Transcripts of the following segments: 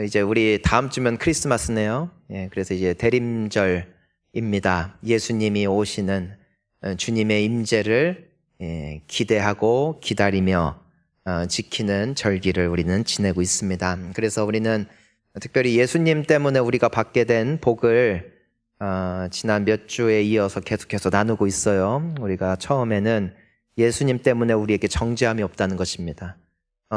이제 우리 다음 주면 크리스마스네요. 그래서 이제 대림절입니다. 예수님이 오시는 주님의 임재를 기대하고 기다리며 지키는 절기를 우리는 지내고 있습니다. 그래서 우리는 특별히 예수님 때문에 우리가 받게 된 복을 지난 몇 주에 이어서 계속해서 나누고 있어요. 우리가 처음에는 예수님 때문에 우리에게 정죄함이 없다는 것입니다.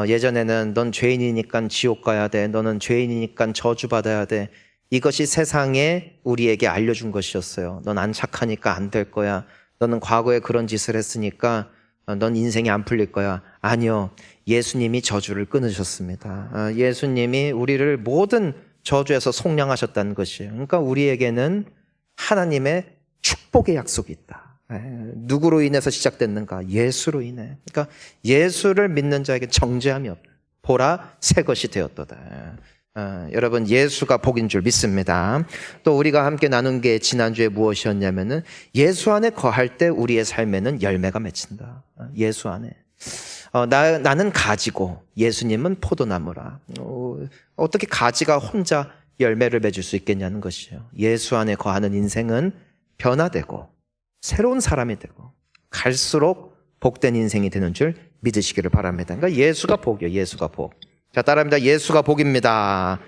예전에는 넌 죄인이니까 지옥 가야 돼. 너는 죄인이니까 저주받아야 돼. 이것이 세상에 우리에게 알려준 것이었어요. 넌 안 착하니까 안 될 거야. 너는 과거에 그런 짓을 했으니까 넌 인생이 안 풀릴 거야. 아니요. 예수님이 저주를 끊으셨습니다. 예수님이 우리를 모든 저주에서 속량하셨다는 것이에요. 그러니까 우리에게는 하나님의 축복의 약속이 있다. 누구로 인해서 시작됐는가? 예수로 인해. 그러니까 예수를 믿는 자에게 정죄함이 없다. 보라, 새 것이 되었도다. 여러분, 예수가 복인 줄 믿습니다. 또 우리가 함께 나눈 게 지난주에 무엇이었냐면은 예수 안에 거할 때 우리의 삶에는 열매가 맺힌다. 예수 안에. 나는 가지고 예수님은 포도나무라. 어떻게 가지가 혼자 열매를 맺을 수 있겠냐는 것이에요. 예수 안에 거하는 인생은 변화되고 새로운 사람이 되고 갈수록 복된 인생이 되는 줄 믿으시기를 바랍니다. 그러니까 예수가 복이에요. 예수가 복. 자, 따라합니다. 예수가 복입니다.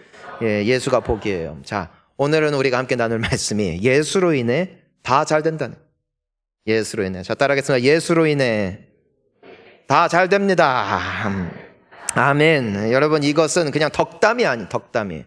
예수가 복이에요. 자, 오늘은 우리가 함께 나눌 말씀이 예수로 인해 다 잘 된다는. 예수로 인해. 자, 따라하겠습니다. 예수로 인해 다 잘 됩니다. 아멘. 여러분, 이것은 그냥 덕담이 아니, 덕담이.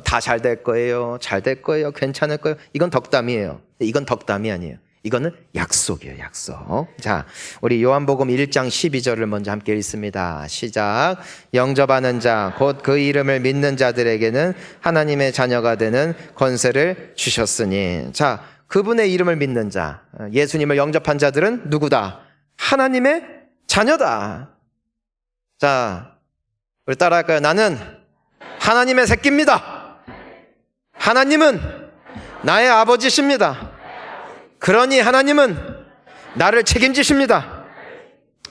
다 잘 될 거예요. 잘 될 거예요. 괜찮을 거예요. 이건 덕담이에요. 이건 덕담이 아니에요. 이거는 약속이에요, 약속. 자, 우리 요한복음 1장 12절을 먼저 함께 읽습니다. 시작. 영접하는 자, 곧 그 이름을 믿는 자들에게는 하나님의 자녀가 되는 권세를 주셨으니. 자, 그분의 이름을 믿는 자, 예수님을 영접한 자들은 누구다? 하나님의 자녀다. 자, 우리 따라할까요? 나는 하나님의 새끼입니다. 하나님은 나의 아버지십니다. 그러니 하나님은 나를 책임지십니다.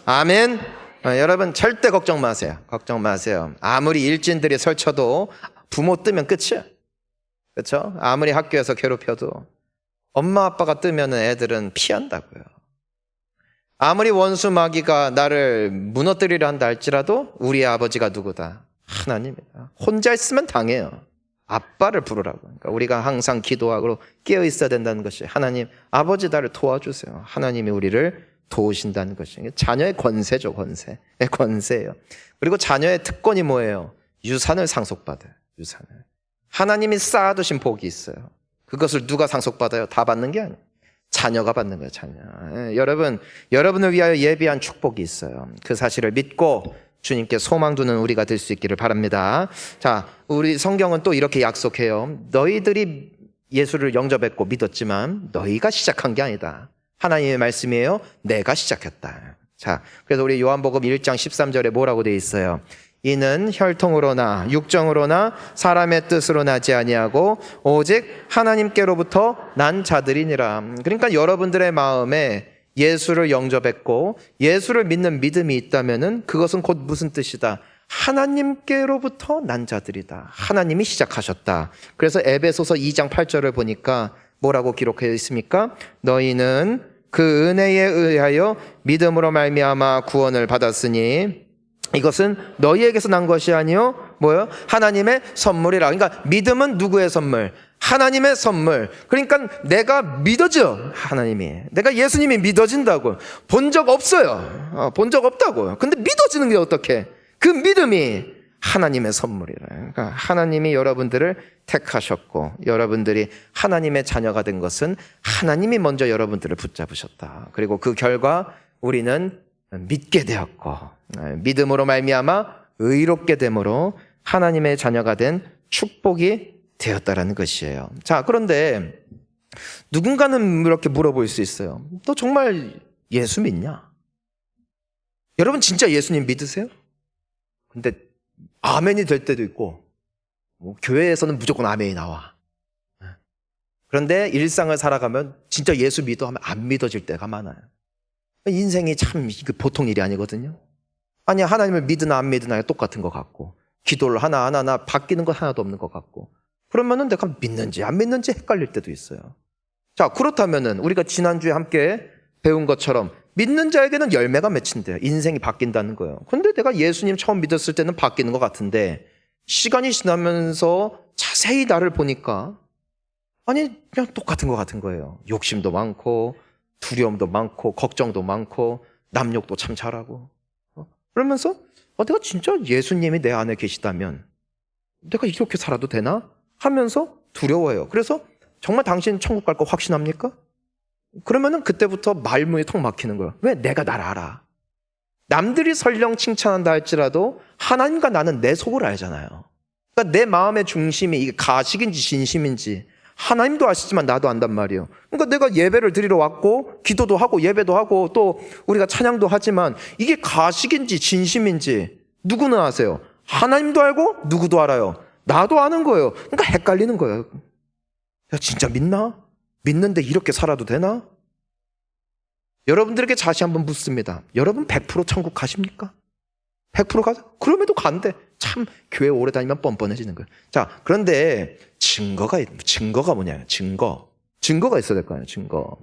아멘. 여러분, 절대 걱정 마세요. 걱정 마세요. 아무리 일진들이 설쳐도 부모 뜨면 끝이야. 그렇죠? 아무리 학교에서 괴롭혀도 엄마 아빠가 뜨면 애들은 피한다고요. 아무리 원수 마귀가 나를 무너뜨리려 한다 할지라도 우리 아버지가 누구다? 하나님이다. 혼자 있으면 당해요. 아빠를 부르라고. 그러니까 우리가 항상 기도하고 깨어 있어야 된다는 것이 하나님, 아버지 나를 도와주세요. 하나님이 우리를 도우신다는 것이 자녀의 권세죠, 권세. 권세예요. 그리고 자녀의 특권이 뭐예요? 유산을 상속받아요. 유산을. 하나님이 쌓아두신 복이 있어요. 그것을 누가 상속받아요? 다 받는 게 아니에요. 자녀가 받는 거예요, 자녀. 여러분, 여러분을 위하여 예비한 축복이 있어요. 그 사실을 믿고 주님께 소망 두는 우리가 될 수 있기를 바랍니다. 자, 우리 성경은 또 이렇게 약속해요. 너희들이 예수를 영접했고 믿었지만 너희가 시작한 게 아니다. 하나님의 말씀이에요. 내가 시작했다. 자, 그래서 우리 요한복음 1장 13절에 뭐라고 되어 있어요? 이는 혈통으로나 육정으로나 사람의 뜻으로 나지 아니하고 오직 하나님께로부터 난 자들이니라. 그러니까 여러분들의 마음에 예수를 영접했고 예수를 믿는 믿음이 있다면은 그것은 곧 무슨 뜻이다? 하나님께로부터 난 자들이다. 하나님이 시작하셨다. 그래서 에베소서 2장 8절을 보니까 뭐라고 기록되어 있습니까? 너희는 그 은혜에 의하여 믿음으로 말미암아 구원을 받았으니 이것은 너희에게서 난 것이 아니요 뭐요? 하나님의 선물이라. 그러니까 믿음은 누구의 선물? 하나님의 선물. 그러니까 내가 믿어져. 하나님이. 내가 예수님이 믿어진다고. 본 적 없어요. 본 적 없다고요. 근데 믿어지는 게 어떻게? 그 믿음이 하나님의 선물이라. 그러니까 하나님이 여러분들을 택하셨고 여러분들이 하나님의 자녀가 된 것은 하나님이 먼저 여러분들을 붙잡으셨다. 그리고 그 결과 우리는 믿게 되었고 믿음으로 말미암아 의롭게 됨으로 하나님의 자녀가 된 축복이 되었다라는 것이에요. 자, 그런데 누군가는 이렇게 물어볼 수 있어요. 너 정말 예수 믿냐? 여러분 진짜 예수님 믿으세요? 근데 아멘이 될 때도 있고 교회에서는 무조건 아멘이 나와. 그런데 일상을 살아가면 진짜 예수 믿어 하면 안 믿어질 때가 많아요. 인생이 참 보통 일이 아니거든요. 아니 하나님을 믿으나 안 믿으나 똑같은 것 같고 기도를 하나 바뀌는 건 하나도 없는 것 같고. 그러면은 내가 믿는지 안 믿는지 헷갈릴 때도 있어요. 자, 그렇다면은 우리가 지난주에 함께 배운 것처럼 믿는 자에게는 열매가 맺힌대요. 인생이 바뀐다는 거예요. 근데 내가 예수님 처음 믿었을 때는 바뀌는 것 같은데 시간이 지나면서 자세히 나를 보니까 아니 그냥 똑같은 것 같은 거예요. 욕심도 많고 두려움도 많고 걱정도 많고 남욕도 참 잘하고 그러면서 내가 진짜 예수님이 내 안에 계시다면 내가 이렇게 살아도 되나? 하면서 두려워해요. 그래서 정말 당신 천국 갈 거 확신합니까? 그러면은 그때부터 말문이 턱 막히는 거예요. 왜? 내가 날 알아. 남들이 설령 칭찬한다 할지라도 하나님과 나는 내 속을 알잖아요. 그러니까 내 마음의 중심이 이게 가식인지 진심인지 하나님도 아시지만 나도 안단 말이에요. 그러니까 내가 예배를 드리러 왔고 기도도 하고 예배도 하고 또 우리가 찬양도 하지만 이게 가식인지 진심인지 누구는 아세요? 하나님도 알고 누구도 알아요. 나도 아는 거예요. 그러니까 헷갈리는 거예요. 야, 진짜 믿나? 믿는데 이렇게 살아도 되나? 여러분들에게 다시 한번 묻습니다. 여러분 100% 천국 가십니까? 100% 가자? 그럼에도 간대. 참 교회 오래 다니면 뻔뻔해지는 거예요. 자, 그런데 증거가 뭐냐? 증거가 있어야 될 거 아니에요. 증거.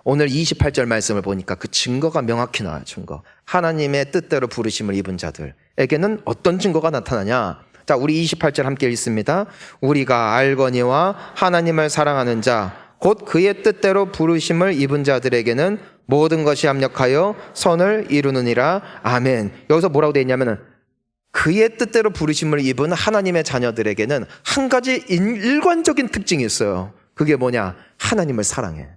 오늘 28절 말씀을 보니까 그 증거가 명확히 나와요. 증거. 하나님의 뜻대로 부르심을 입은 자들에게는 어떤 증거가 나타나냐? 자, 우리 28절 함께 읽습니다. 우리가 알거니와 하나님을 사랑하는 자 곧 그의 뜻대로 부르심을 입은 자들에게는 모든 것이 합력하여 선을 이루느니라. 아멘. 여기서 뭐라고 되어 있냐면은 그의 뜻대로 부르심을 입은 하나님의 자녀들에게는 한 가지 일관적인 특징이 있어요. 그게 뭐냐? 하나님을 사랑해.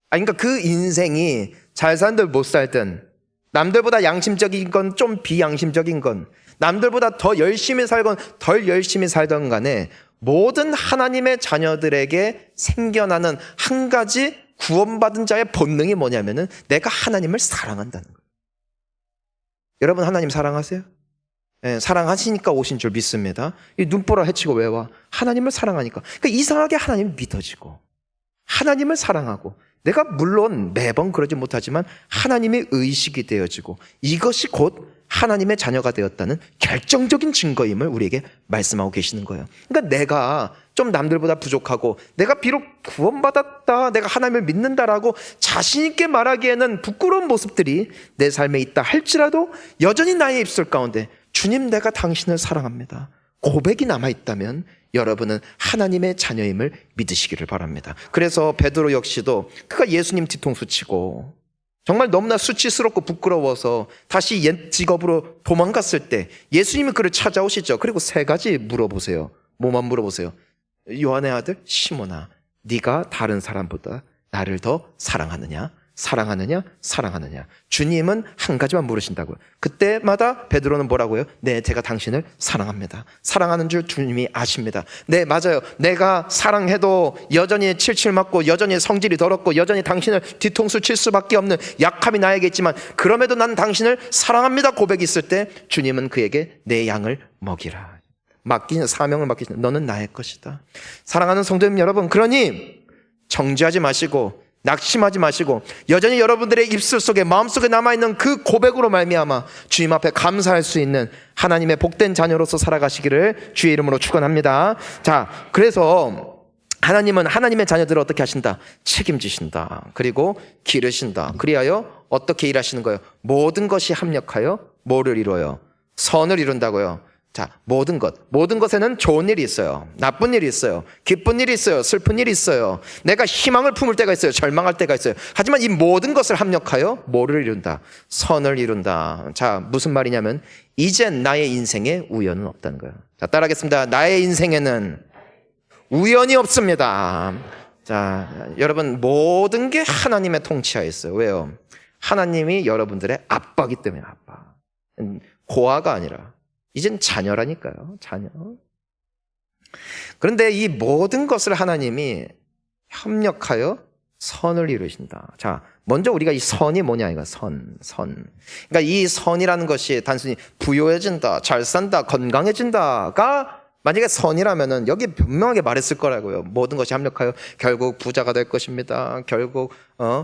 그러니까 그 인생이 잘 살든 못 살든 남들보다 양심적인 건 좀 비양심적인 건 남들보다 더 열심히 살건 덜 열심히 살던 간에 모든 하나님의 자녀들에게 생겨나는 한 가지 구원받은 자의 본능이 뭐냐면은 내가 하나님을 사랑한다는 거예요. 여러분 하나님 사랑하세요? 네, 사랑하시니까 오신 줄 믿습니다. 이 눈보라 헤치고 왜 와? 하나님을 사랑하니까. 그러니까 이상하게 하나님이 믿어지고 하나님을 사랑하고 내가 물론 매번 그러지 못하지만 하나님의 의식이 되어지고 이것이 곧 하나님의 자녀가 되었다는 결정적인 증거임을 우리에게 말씀하고 계시는 거예요. 그러니까 내가 좀 남들보다 부족하고 내가 비록 구원받았다, 내가 하나님을 믿는다라고 자신 있게 말하기에는 부끄러운 모습들이 내 삶에 있다 할지라도 여전히 나의 입술 가운데 주님 내가 당신을 사랑합니다 고백이 남아있다면 여러분은 하나님의 자녀임을 믿으시기를 바랍니다. 그래서 베드로 역시도 그가 예수님 뒤통수 치고 정말 너무나 수치스럽고 부끄러워서 다시 옛 직업으로 도망갔을 때 예수님이 그를 찾아오시죠. 그리고 세 가지 물어보세요. 뭐만 물어보세요? 요한의 아들 시몬아, 네가 다른 사람보다 나를 더 사랑하느냐? 사랑하느냐? 사랑하느냐? 주님은 한 가지만 물으신다고요. 그때마다 베드로는 뭐라고요? 네, 제가 당신을 사랑합니다. 사랑하는 줄 주님이 아십니다. 네, 맞아요. 내가 사랑해도 여전히 칠칠 맞고 여전히 성질이 더럽고 여전히 당신을 뒤통수 칠 수밖에 없는 약함이 나에게 있지만 그럼에도 난 당신을 사랑합니다 고백이 있을 때 주님은 그에게 내 양을 먹이라. 사명을 맡기시는 너는 나의 것이다. 사랑하는 성도님 여러분, 그러니 정죄하지 마시고 낙심하지 마시고 여전히 여러분들의 입술 속에 마음속에 남아있는 그 고백으로 말미암아 주님 앞에 감사할 수 있는 하나님의 복된 자녀로서 살아가시기를 주의 이름으로 축원합니다. 자, 그래서 하나님은 하나님의 자녀들을 어떻게 하신다? 책임지신다. 그리고 기르신다. 그리하여 어떻게 일하시는 거예요? 모든 것이 합력하여 뭐를 이루어요? 선을 이룬다고요. 자, 모든 것에는 좋은 일이 있어요. 나쁜 일이 있어요. 기쁜 일이 있어요. 슬픈 일이 있어요. 내가 희망을 품을 때가 있어요. 절망할 때가 있어요. 하지만 이 모든 것을 합력하여 뭐를 이룬다? 선을 이룬다. 자, 무슨 말이냐면 이젠 나의 인생에 우연은 없다는 거예요. 자, 따라하겠습니다. 나의 인생에는 우연이 없습니다. 자, 여러분 모든 게 하나님의 통치하에 있어요. 왜요? 하나님이 여러분들의 아빠기 때문에 아빠. 고아가 아니라 이젠 자녀라니까요. 자녀. 그런데 이 모든 것을 하나님이 협력하여 선을 이루신다. 자, 먼저 우리가 이 선이 뭐냐 이거 선. 그러니까 이 선이라는 것이 단순히 부유해진다, 잘 산다, 건강해진다가 만약에 선이라면은 여기 분명하게 말했을 거라고요. 모든 것이 합력하여 결국 부자가 될 것입니다. 결국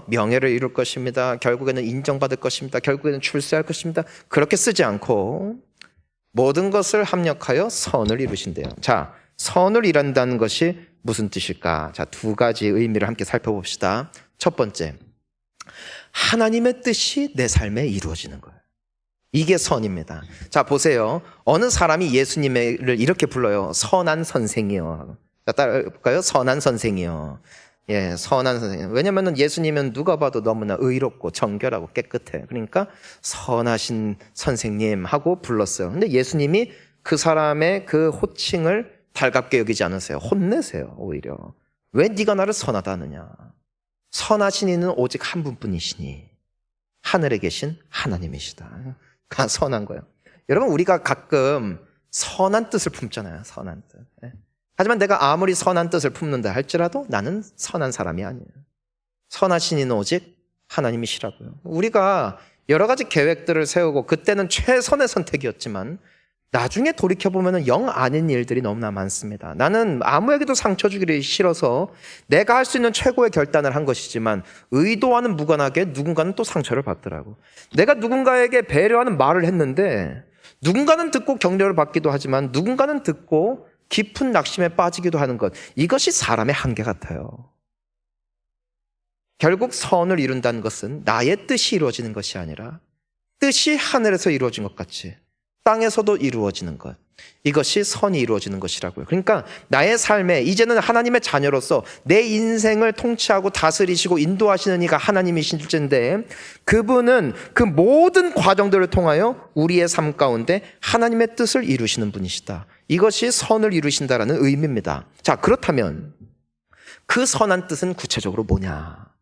명예를 이룰 것입니다. 결국에는 인정받을 것입니다. 결국에는 출세할 것입니다. 그렇게 쓰지 않고 모든 것을 합력하여 선을 이루신대요. 자, 선을 이룬다는 것이 무슨 뜻일까? 자, 두 가지 의미를 함께 살펴봅시다. 첫 번째, 하나님의 뜻이 내 삶에 이루어지는 거예요. 이게 선입니다. 자, 보세요. 어느 사람이 예수님을 이렇게 불러요. 선한 선생이요. 자, 따라해볼까요? 선한 선생이요. 예, 선한 선생님. 왜냐면은 예수님은 누가 봐도 너무나 의롭고 정결하고 깨끗해. 그러니까 선하신 선생님 하고 불렀어요. 근데 예수님이 그 사람의 그 호칭을 달갑게 여기지 않으세요. 혼내세요, 오히려. 왜 네가 나를 선하다 하느냐. 선하신 이는 오직 한 분뿐이시니 하늘에 계신 하나님이시다. 선한 거예요. 여러분, 우리가 가끔 선한 뜻을 품잖아요. 선한 뜻. 하지만 내가 아무리 선한 뜻을 품는다 할지라도 나는 선한 사람이 아니에요. 선하신 이는 오직 하나님이시라고요. 우리가 여러 가지 계획들을 세우고 그때는 최선의 선택이었지만 나중에 돌이켜보면 영 아닌 일들이 너무나 많습니다. 나는 아무에게도 상처 주기를 싫어서 내가 할 수 있는 최고의 결단을 한 것이지만 의도와는 무관하게 누군가는 또 상처를 받더라고. 내가 누군가에게 배려하는 말을 했는데 누군가는 듣고 격려를 받기도 하지만 누군가는 듣고 깊은 낙심에 빠지기도 하는 것. 이것이 사람의 한계 같아요. 결국 선을 이룬다는 것은 나의 뜻이 이루어지는 것이 아니라 뜻이 하늘에서 이루어진 것 같이 땅에서도 이루어지는 것. 이것이 선이 이루어지는 것이라고요. 그러니까 나의 삶에 이제는 하나님의 자녀로서 내 인생을 통치하고 다스리시고 인도하시는 이가 하나님이신데 그분은 그 모든 과정들을 통하여 우리의 삶 가운데 하나님의 뜻을 이루시는 분이시다. 이것이 선을 이루신다라는 의미입니다. 자, 그렇다면 그 선한 뜻은 구체적으로 뭐냐?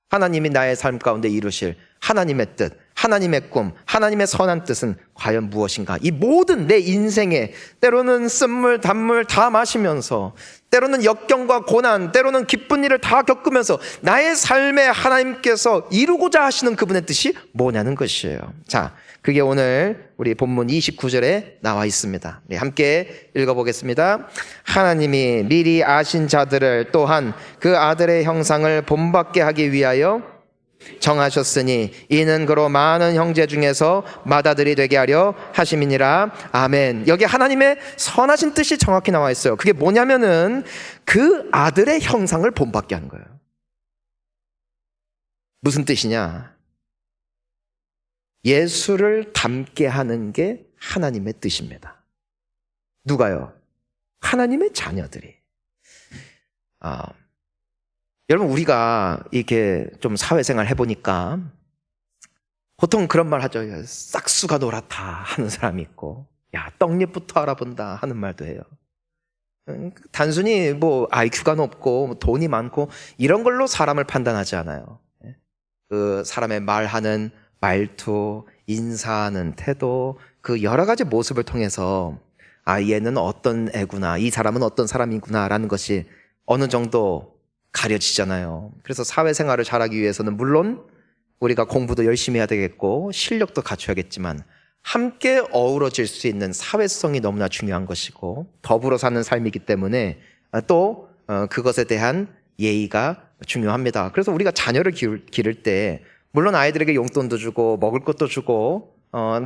하나님이 나의 삶 가운데 이루실 하나님의 뜻, 하나님의 꿈, 하나님의 선한 뜻은 과연 무엇인가? 이 모든 내 인생에 때로는 쓴물 단물 다 마시면서 때로는 역경과 고난, 때로는 기쁜 일을 다 겪으면서 나의 삶에 하나님께서 이루고자 하시는 그분의 뜻이 뭐냐는 것이에요. 자, 그게 오늘 우리 본문 29절에 나와 있습니다. 네, 함께 읽어보겠습니다. 하나님이 미리 아신 자들을 또한 그 아들의 형상을 본받게 하기 위하여 정하셨으니 이는 그로 많은 형제 중에서 맏아들이 되게 하려 하심이니라. 아멘. 여기 하나님의 선하신 뜻이 정확히 나와 있어요. 그게 뭐냐면은 그 아들의 형상을 본받게 하는 거예요. 무슨 뜻이냐? 예수를 닮게 하는 게 하나님의 뜻입니다. 누가요? 하나님의 자녀들이. 여러분, 우리가 이렇게 좀 사회생활 해보니까 보통 그런 말 하죠. 싹수가 노랗다 하는 사람이 있고, 야, 떡잎부터 알아본다 하는 말도 해요. 단순히 뭐 IQ가 높고 돈이 많고 이런 걸로 사람을 판단하지 않아요. 그 사람의 말하는 말투, 인사하는 태도, 그 여러 가지 모습을 통해서 얘는 어떤 애구나, 이 사람은 어떤 사람이구나 라는 것이 어느 정도 가려지잖아요. 그래서 사회생활을 잘하기 위해서는 물론 우리가 공부도 열심히 해야 되겠고 실력도 갖춰야겠지만 함께 어우러질 수 있는 사회성이 너무나 중요한 것이고 더불어 사는 삶이기 때문에 또 그것에 대한 예의가 중요합니다. 그래서 우리가 자녀를 기를 때 물론 아이들에게 용돈도 주고 먹을 것도 주고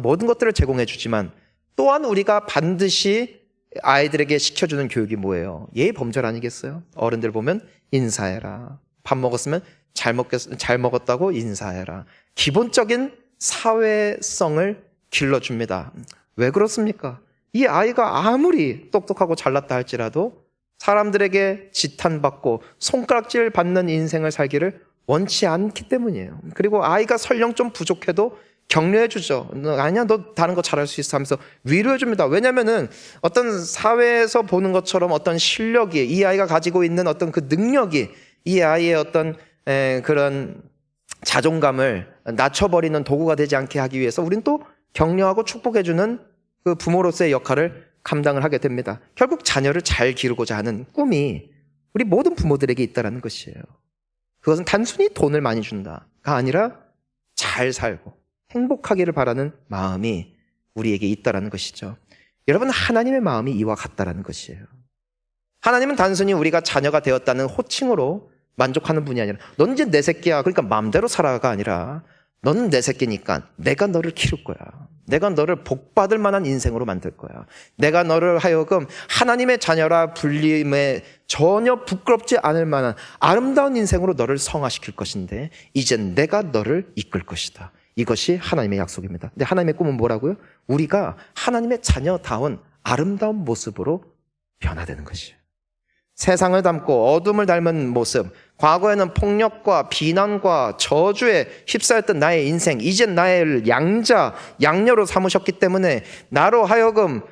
모든 것들을 제공해 주지만 또한 우리가 반드시 아이들에게 시켜주는 교육이 뭐예요? 예의 범절 아니겠어요? 어른들 보면 인사해라. 밥 먹었으면 잘 먹었다고 인사해라. 기본적인 사회성을 길러줍니다. 왜 그렇습니까? 이 아이가 아무리 똑똑하고 잘났다 할지라도 사람들에게 지탄받고 손가락질 받는 인생을 살기를 원치 않기 때문이에요. 그리고 아이가 설령 좀 부족해도 격려해 주죠. 아니야, 너 다른 거 잘할 수 있어 하면서 위로해 줍니다. 왜냐면은 어떤 사회에서 보는 것처럼 어떤 실력이 이 아이가 가지고 있는 어떤 그 능력이 이 아이의 어떤 그런 자존감을 낮춰버리는 도구가 되지 않게 하기 위해서 우리는 또 격려하고 축복해 주는 그 부모로서의 역할을 감당을 하게 됩니다. 결국 자녀를 잘 기르고자 하는 꿈이 우리 모든 부모들에게 있다는 것이에요. 그것은 단순히 돈을 많이 준다가 아니라 잘 살고 행복하기를 바라는 마음이 우리에게 있다는 것이죠. 여러분, 하나님의 마음이 이와 같다는 것이에요. 하나님은 단순히 우리가 자녀가 되었다는 호칭으로 만족하는 분이 아니라 넌 이제 내 새끼야, 그러니까 마음대로 살아가 아니라 너는 내 새끼니까 내가 너를 키울 거야. 내가 너를 복받을 만한 인생으로 만들 거야. 내가 너를 하여금 하나님의 자녀라 불림에 전혀 부끄럽지 않을 만한 아름다운 인생으로 너를 성화시킬 것인데 이젠 내가 너를 이끌 것이다. 이것이 하나님의 약속입니다. 근데 하나님의 꿈은 뭐라고요? 우리가 하나님의 자녀다운 아름다운 모습으로 변화되는 것이에요. 세상을 닮고 어둠을 닮은 모습, 과거에는 폭력과 비난과 저주에 휩싸였던 나의 인생, 이젠 나의 양녀로 삼으셨기 때문에 나로 하여금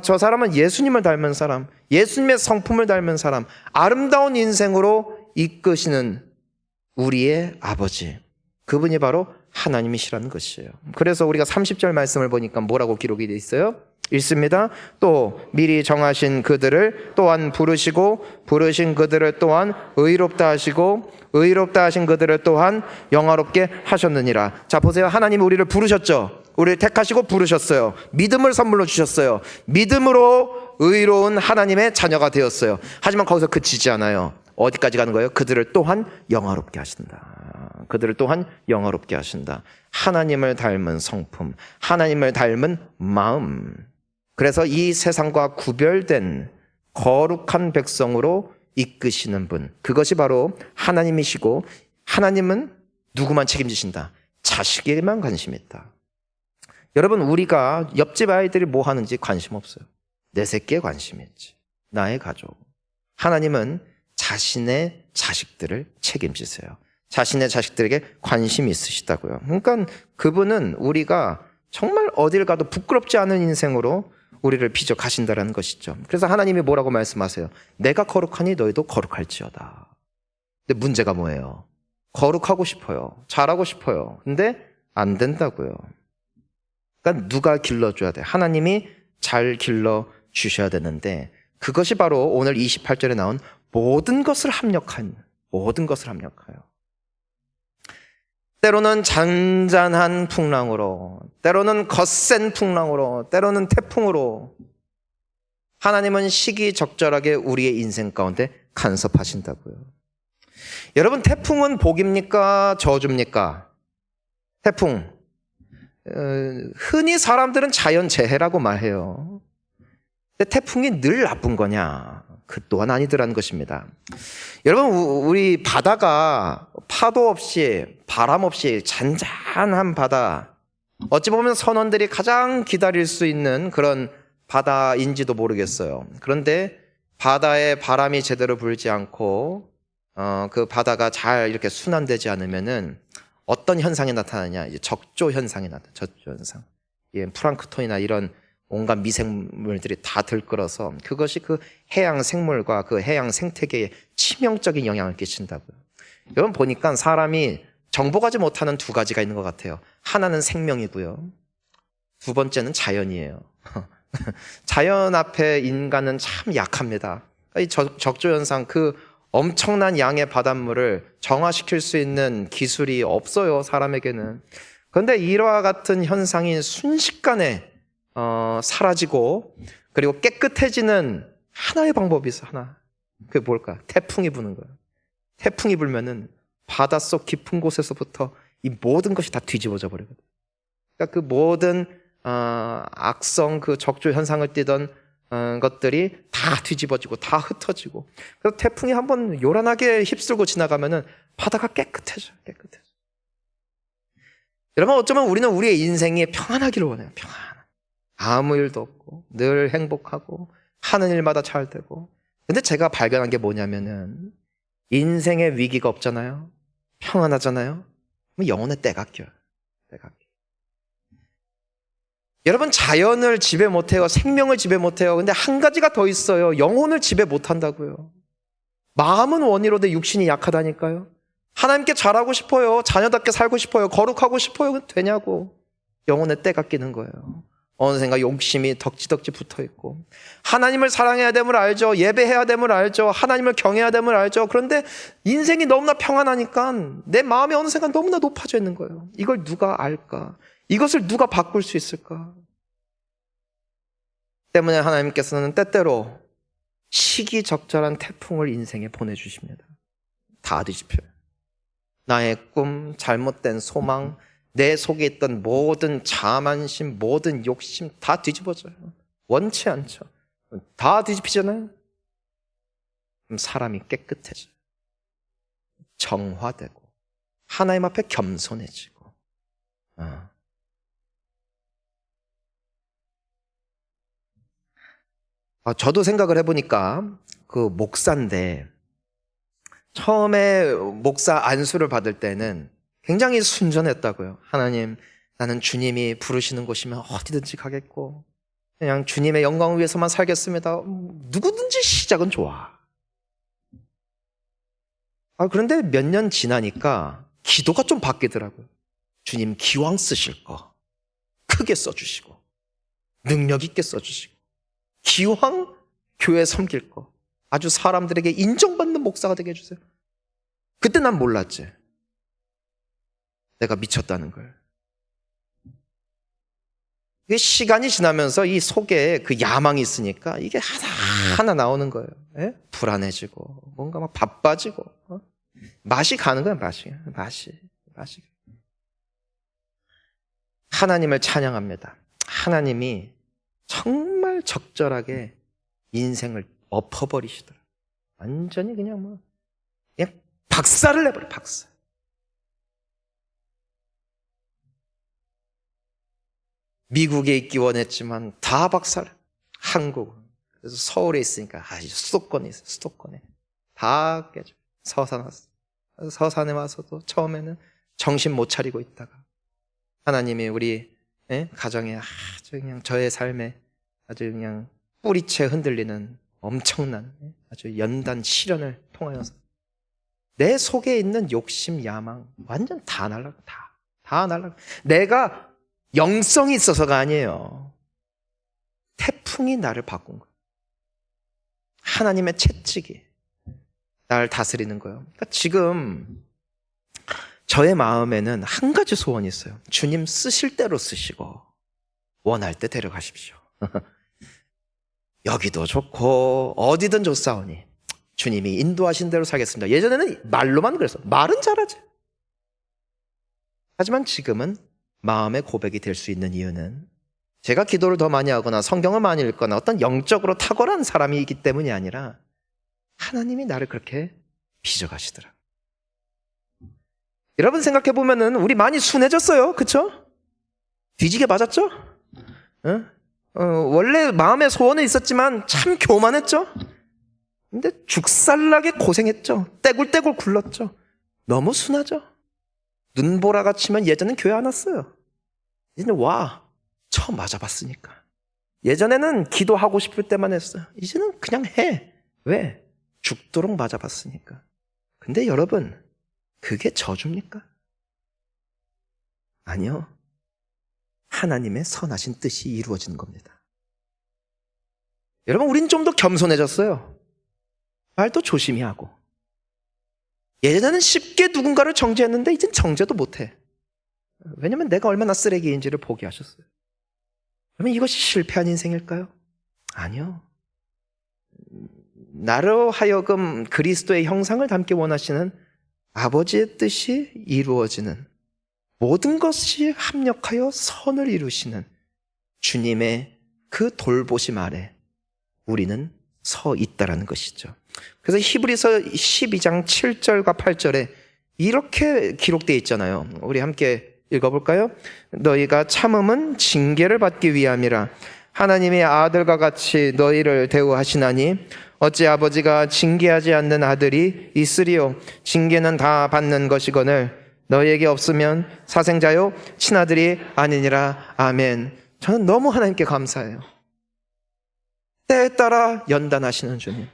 저 사람은 예수님을 닮은 사람, 예수님의 성품을 닮은 사람, 아름다운 인생으로 이끄시는 우리의 아버지, 그분이 바로 하나님이시라는 것이에요. 그래서 우리가 30절 말씀을 보니까 뭐라고 기록이 되어 있어요? 읽습니다. 또 미리 정하신 그들을 또한 부르시고 부르신 그들을 또한 의롭다 하시고 의롭다 하신 그들을 또한 영화롭게 하셨느니라. 자, 보세요. 하나님이 우리를 부르셨죠. 우리를 택하시고 부르셨어요. 믿음을 선물로 주셨어요. 믿음으로 의로운 하나님의 자녀가 되었어요. 하지만 거기서 그치지 않아요. 어디까지 가는 거예요? 그들을 또한 영화롭게 하신다. 그들을 또한 영화롭게 하신다. 하나님을 닮은 성품, 하나님을 닮은 마음. 그래서 이 세상과 구별된 거룩한 백성으로 이끄시는 분, 그것이 바로 하나님이시고, 하나님은 누구만 책임지신다? 자식에게만 관심이 있다. 여러분, 우리가 옆집 아이들이 뭐 하는지 관심 없어요. 내 새끼에 관심이 있지. 나의 가족. 하나님은 자신의 자식들을 책임지세요. 자신의 자식들에게 관심이 있으시다고요. 그러니까 그분은 우리가 정말 어딜 가도 부끄럽지 않은 인생으로 우리를 빚어 가신다는 것이죠. 그래서 하나님이 뭐라고 말씀하세요? 내가 거룩하니 너희도 거룩할지어다. 근데 문제가 뭐예요? 거룩하고 싶어요. 잘하고 싶어요. 근데 안 된다고요. 그러니까 누가 길러줘야 돼? 하나님이 잘 길러주셔야 되는데 그것이 바로 오늘 28절에 나온 모든 것을 합력하여. 때로는 잔잔한 풍랑으로, 때로는 거센 풍랑으로, 때로는 태풍으로 하나님은 시기적절하게 우리의 인생 가운데 간섭하신다고요. 여러분, 태풍은 복입니까? 저주입니까? 태풍. 흔히 사람들은 자연재해라고 말해요. 근데 태풍이 늘 나쁜 거냐? 그 또한 아니더라는 것입니다. 여러분, 우리 바다가 파도 없이 바람 없이 잔잔한 바다, 어찌 보면 선원들이 가장 기다릴 수 있는 그런 바다인지도 모르겠어요. 그런데 바다에 바람이 제대로 불지 않고 그 바다가 잘 이렇게 순환되지 않으면은 어떤 현상이 나타나냐? 이제 적조 현상이 나타나요. 적조 현상. 예, 플랑크톤이나 이런 온갖 미생물들이 다 들끓어서 그것이 그 해양 생물과 그 해양 생태계에 치명적인 영향을 끼친다고요. 여러분, 보니까 사람이 정복하지 못하는 두 가지가 있는 것 같아요. 하나는 생명이고요. 두 번째는 자연이에요. 자연 앞에 인간은 참 약합니다. 이 적조 현상, 그 엄청난 양의 바닷물을 정화시킬 수 있는 기술이 없어요, 사람에게는. 그런데 이와 같은 현상이 순식간에 사라지고, 그리고 깨끗해지는 하나의 방법이 있어, 하나. 그게 뭘까? 태풍이 부는 거예요. 태풍이 불면은 바닷속 깊은 곳에서부터 이 모든 것이 다 뒤집어져 버리거든. 그러니까 그 모든 악성 그 적조 현상을 띠던 것들이 다 뒤집어지고 다 흩어지고, 그래서 태풍이 한번 요란하게 휩쓸고 지나가면은 바다가 깨끗해져. 여러분, 어쩌면 우리는 우리의 인생이 평안하기를 원해요. 아무 일도 없고 늘 행복하고 하는 일마다 잘 되고. 근데 제가 발견한 게 뭐냐면은 인생에 위기가 없잖아요. 평안하잖아요. 그럼 영혼의 때가 껴요. 여러분, 자연을 지배 못해요. 생명을 지배 못해요. 근데 한 가지가 더 있어요. 영혼을 지배 못한다고요. 마음은 원이로되 육신이 약하다니까요. 하나님께 잘하고 싶어요. 자녀답게 살고 싶어요. 거룩하고 싶어요. 되냐고. 영혼의 때가 끼는 거예요. 어느샌가 욕심이 덕지덕지 붙어있고, 하나님을 사랑해야 됨을 알죠. 예배해야 됨을 알죠. 하나님을 경외해야 됨을 알죠. 그런데 인생이 너무나 평안하니까 내 마음이 어느샌가 너무나 높아져 있는 거예요. 이걸 누가 알까? 이것을 누가 바꿀 수 있을까? 때문에 하나님께서는 때때로 시기적절한 태풍을 인생에 보내주십니다. 다 뒤집혀요. 나의 꿈, 잘못된 소망, 내 속에 있던 모든 자만심, 모든 욕심 다 뒤집어져요. 원치 않죠. 다 뒤집히잖아요. 그럼 사람이 깨끗해져요. 정화되고 하나님 앞에 겸손해지고. 저도 생각을 해보니까 그 목사인데 처음에 목사 안수를 받을 때는 굉장히 순전했다고요. 하나님, 나는 주님이 부르시는 곳이면 어디든지 가겠고 그냥 주님의 영광을 위해서만 살겠습니다. 누구든지 시작은 좋아. 그런데 몇 년 지나니까 기도가 좀 바뀌더라고요. 주님 기왕 쓰실 거 크게 써주시고 능력 있게 써주시고 기왕 교회 섬길 거 아주 사람들에게 인정받는 목사가 되게 해주세요. 그때 난 몰랐지. 내가 미쳤다는 걸. 이게 시간이 지나면서 이 속에 그 야망이 있으니까 이게 하나 나오는 거예요. 예? 불안해지고 뭔가 막 바빠지고 맛이 가는 거야. 맛이. 하나님을 찬양합니다. 하나님이 정말 적절하게 인생을 엎어버리시더라. 완전히 그냥 박살을 내버려. 박살. 미국에 있기 원했지만 다 박살. 한국. 그래서 서울에 있으니까 수도권에 있어. 수도권에 다 깨져. 서산 왔어. 서산에 와서도 처음에는 정신 못 차리고 있다가 하나님이 우리 가정에 아주 그냥 저의 삶에 아주 그냥 뿌리채 흔들리는 엄청난 아주 연단 시련을 통하여서 내 속에 있는 욕심, 야망 완전 다 날라가. 다 날라가. 내가 영성이 있어서가 아니에요. 태풍이 나를 바꾼 거예요. 하나님의 채찍이 나를 다스리는 거예요. 그러니까 지금 저의 마음에는 한 가지 소원이 있어요. 주님 쓰실 대로 쓰시고 원할 때 데려가십시오. 여기도 좋고 어디든 좋사오니 주님이 인도하신 대로 살겠습니다. 예전에는 말로만 그랬어. 말은 잘하지. 하지만 지금은 마음의 고백이 될 수 있는 이유는 제가 기도를 더 많이 하거나 성경을 많이 읽거나 어떤 영적으로 탁월한 사람이기 때문이 아니라 하나님이 나를 그렇게 빚어가시더라. 여러분 생각해보면은 우리 많이 순해졌어요. 그쵸? 뒤지게 맞았죠? 원래 마음의 소원은 있었지만 참 교만했죠? 근데 죽살나게 고생했죠? 떼굴떼굴 굴렀죠? 너무 순하죠? 눈보라가 치면 예전엔 교회 안 왔어요. 이제는 처음 맞아봤으니까. 예전에는 기도하고 싶을 때만 했어요. 이제는 그냥 해. 왜? 죽도록 맞아봤으니까. 근데 여러분, 그게 저주입니까? 아니요. 하나님의 선하신 뜻이 이루어지는 겁니다. 여러분, 우린 좀 더 겸손해졌어요. 말도 조심히 하고. 예전에는 쉽게 누군가를 정죄했는데 이젠 정죄도 못해. 왜냐면 내가 얼마나 쓰레기인지를 포기하셨어요. 그러면 이것이 실패한 인생일까요? 아니요. 나로 하여금 그리스도의 형상을 담기 원하시는 아버지의 뜻이 이루어지는 모든 것이 합력하여 선을 이루시는 주님의 그 돌보심 아래 우리는 서 있다라는 것이죠. 그래서 히브리서 12장 7절과 8절에 이렇게 기록되어 있잖아요. 우리 함께 읽어볼까요? 너희가 참음은 징계를 받기 위함이라. 하나님의 아들과 같이 너희를 대우하시나니 어찌 아버지가 징계하지 않는 아들이 있으리요. 징계는 다 받는 것이거늘 너희에게 없으면 사생자요 친아들이 아니니라. 아멘. 저는 너무 하나님께 감사해요. 때에 따라 연단하시는 주님.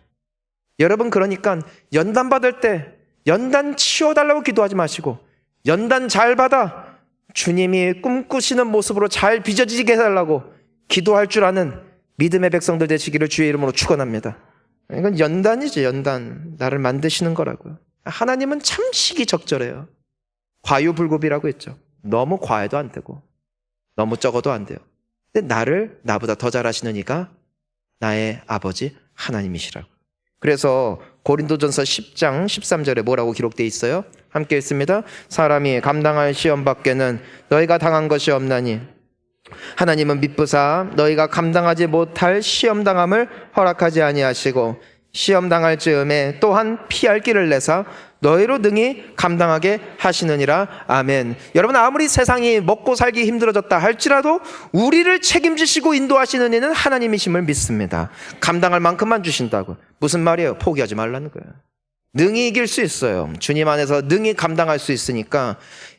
여러분, 그러니까 연단 받을 때 연단 치워달라고 기도하지 마시고 연단 잘 받아 주님이 꿈꾸시는 모습으로 잘 빚어지게 해달라고 기도할 줄 아는 믿음의 백성들 되시기를 주의 이름으로 축원합니다. 이건 연단이죠. 연단. 나를 만드시는 거라고요. 하나님은 참 시기적절해요. 과유불급이라고 했죠. 너무 과해도 안 되고 너무 적어도 안 돼요. 근데 나를 나보다 더 잘하시는 이가 나의 아버지 하나님이시라고. 그래서 고린도전서 10장 13절에 뭐라고 기록되어 있어요? 함께 읽습니다. 사람이 감당할 시험 밖에는 너희가 당한 것이 없나니 하나님은 미쁘사 너희가 감당하지 못할 시험 당함을 허락하지 아니하시고 시험 당할 즈음에 또한 피할 길을 내사 너희로 능히 감당하게 하시느니라. 아멘. 여러분, 아무리 세상이 먹고 살기 힘들어졌다 할지라도 우리를 책임지시고 인도하시는 이는 하나님이심을 믿습니다. 감당할 만큼만 주신다고. 무슨 말이에요? 포기하지 말라는 거예요. 능히 이길 수 있어요. 주님 안에서 능히 감당할 수 있으니까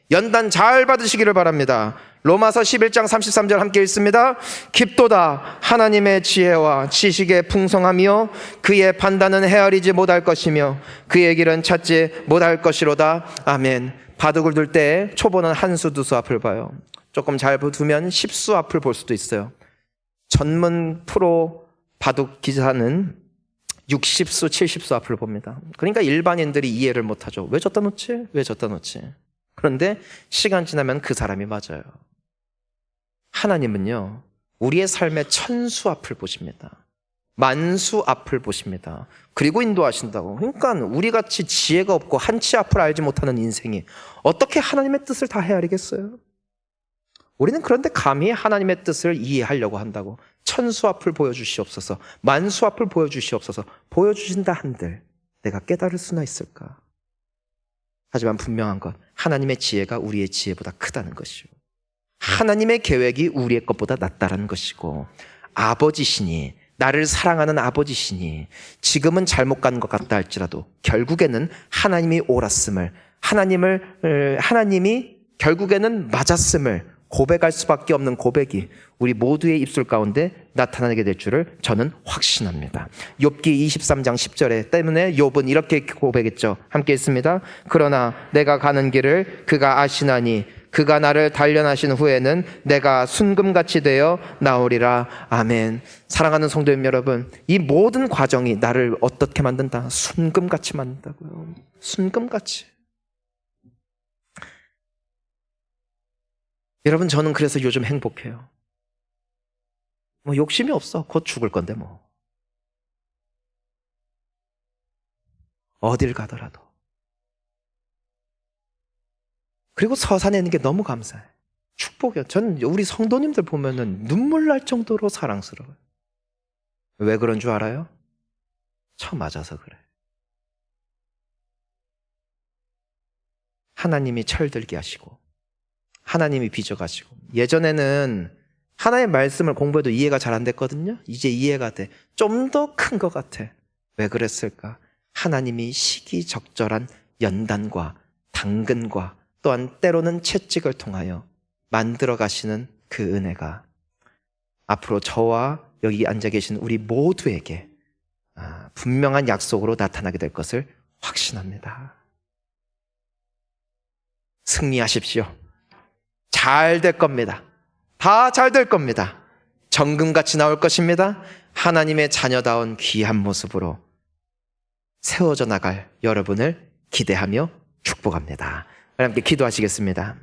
연단 잘 받으시기를 바랍니다. 로마서 11장 33절 함께 읽습니다. 깊도다 하나님의 지혜와 지식의 풍성함이요 그의 판단은 헤아리지 못할 것이며 그의 길은 찾지 못할 것이로다. 아멘. 바둑을 둘 때 초보는 한 수 두 수 앞을 봐요. 조금 잘 두면 10수 앞을 볼 수도 있어요. 전문 프로 바둑 기사는 60수 70수 앞을 봅니다. 그러니까 일반인들이 이해를 못하죠. 왜 졌다 놓지? 왜 졌다 놓지? 그런데 시간 지나면 그 사람이 맞아요. 하나님은요, 우리의 삶의 천수 앞을 보십니다. 만수 앞을 보십니다. 그리고 인도하신다고. 그러니까 우리같이 지혜가 없고 한치 앞을 알지 못하는 인생이 어떻게 하나님의 뜻을 다 헤아리겠어요? 우리는 그런데 감히 하나님의 뜻을 이해하려고 한다고. 천수 앞을 보여주시옵소서, 만수 앞을 보여주시옵소서. 보여주신다 한들 내가 깨달을 수나 있을까? 하지만 분명한 것, 하나님의 지혜가 우리의 지혜보다 크다는 것이요, 하나님의 계획이 우리의 것보다 낫다는 것이고, 아버지시니, 나를 사랑하는 아버지시니 지금은 잘못 간 것 같다 할지라도 결국에는 하나님이 옳았음을, 하나님이 결국에는 맞았음을 고백할 수밖에 없는 고백이 우리 모두의 입술 가운데 나타나게 될 줄을 저는 확신합니다. 욥기 23장 10절에 때문에 욥은 이렇게 고백했죠. 함께 읽습니다. 그러나 내가 가는 길을 그가 아시나니 그가 나를 단련하신 후에는 내가 순금같이 되어 나오리라. 아멘. 사랑하는 성도님 여러분, 이 모든 과정이 나를 어떻게 만든다? 순금같이 만든다고요. 순금같이. 여러분, 저는 그래서 요즘 행복해요. 욕심이 없어. 곧 죽을 건데 뭐. 어딜 가더라도. 그리고 서산에 있는 게 너무 감사해. 축복이요. 전 우리 성도님들 보면은 눈물 날 정도로 사랑스러워요. 왜 그런 줄 알아요? 처음 맞아서 그래. 하나님이 철들게 하시고 하나님이 빚어가시고. 예전에는 하나님의 말씀을 공부해도 이해가 잘 안 됐거든요. 이제 이해가 돼. 좀 더 큰 것 같아. 왜 그랬을까? 하나님이 시기적절한 연단과 당근과 또한 때로는 채찍을 통하여 만들어 가시는 그 은혜가 앞으로 저와 여기 앉아 계신 우리 모두에게 분명한 약속으로 나타나게 될 것을 확신합니다. 승리하십시오. 잘 될 겁니다. 다 잘 될 겁니다. 정금같이 나올 것입니다. 하나님의 자녀다운 귀한 모습으로 세워져 나갈 여러분을 기대하며 축복합니다. 함께 기도하시겠습니다.